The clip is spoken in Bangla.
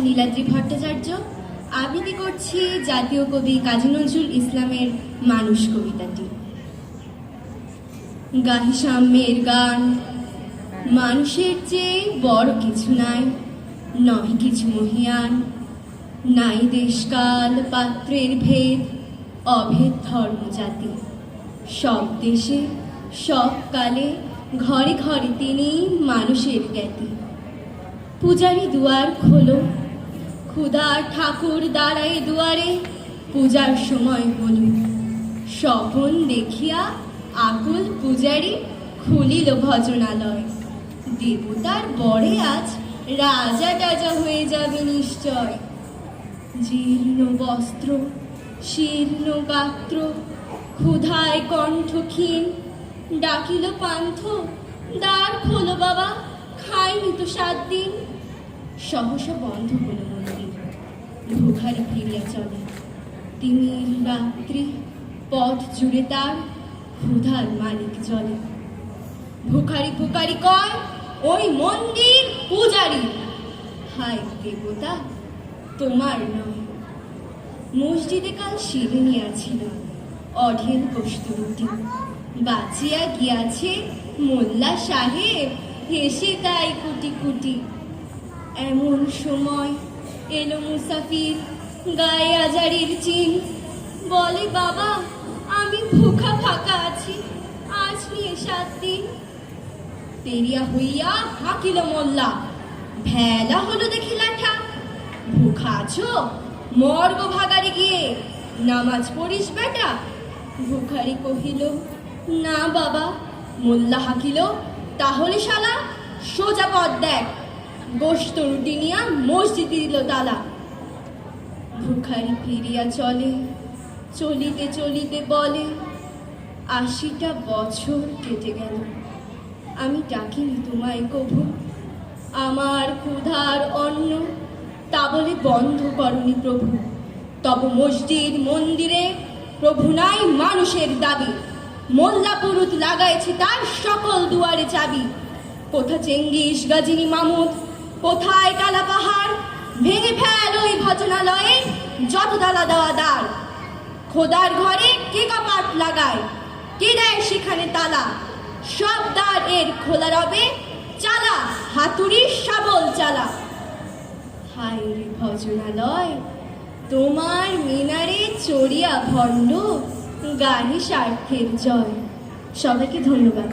নীলাদ্রি ভট্টাচার্য। আবৃত্তি করছি জাতীয় কবি কাজী নজরুল ইসলামের মানুষ কবিতাটি। গাহি সাম্যের গান, মানুষের চেয়ে বড় কিছু নাই, নয় কিছু মহিয়ান, নাই দেশকাল পাত্রের ভেদ, অভেদ ধর্ম জাতি। সব দেশে সব কালে ঘরে ঘরে তিনি মানুষের জ্ঞাতি। পূজারি দুয়ার খোলো, ক্ষুধার ঠাকুর দাঁড়ায় দুয়ারে, পূজার সময় হলো। স্বপন দেখিয়া আকুল পূজারি খুলিল ভজনালয়। দেবতার বরে আজ রাজা টাজা হয়ে যাবে নিশ্চয়। জীর্ণ বস্ত্র, শীর্ণ গাত্র, ক্ষুধায় কণ্ঠ ক্ষীণ, ডাকিল পান্থ, দ্বার খোলো বাবা, খাইনি তো 7 দিন। সহসা বন্ধ হলো মন্দির, ভিখারি ফিরিয়া চলে। তিমির রাত্রি, পথ জুড়ে তার ক্ষুধার মালিক জলে। ভিখারি পুকারি কয়, ওই মন্দির পূজারি। হায় দেবতা, তোমার নয়। মসজিদে কাল শিরিনি আছিল, অঢেল গোশত রুটি। বাঁচিয়া গিয়াছে মোল্লা সাহেব, হেসে তাই কুটি কুটি। এমন সময় এলো মুসাফির, গায়ে আজারির চিন। বলে, বাবা আমি ভুখা ফাঁকা আছি, আজ নিয়ে 7 দিন। পেরিয়া হইয়া হাঁকিল মোল্লা, ভেলা হলো দেখি লাঠা। ভুখা আছো, মর্গ ভাগারে গিয়ে নামাজ পড়িস বেটা। ভিখারি কহিল, না বাবা। মোল্লা হাঁকিল, তাহলে শালা সোজা পথ দেখ। গোশত রুটি নিয়া মসজিদে দিল তালা। ভিখারি ফিরিয়া চলে, চলিতে চলিতে বলে, 80টা বছর কেটে গেল, আমি ডাকিনি তোমায় কভু। আমার ক্ষুধার অন্ন তা বলে বন্ধ করনি প্রভু। তব মসজিদ মন্দিরে প্রভু নাই মানুষের দাবি। মোল্লা পুরুত লাগাইছে তার সকল দুয়ারে চাবি। কোথা চেঙ্গিস গাজিনী মামুদ, কোথায় কালা পাহাড়। ভেঙে ফেল ওই ভজনালয়ে যত তালা দেওয়া দ্বার। খোদার ঘরে কে কপাট লাগায়, কে দেয় সেখানে তালা। সব দ্বার এর খোলা রবে, চালা হাতুড়ি শাবল চালা। হায় রে ভজনালয়, তোমার মিনারে চড়িয়া ভণ্ড, গানে স্বার্থের জয়। সবাইকে ধন্যবাদ।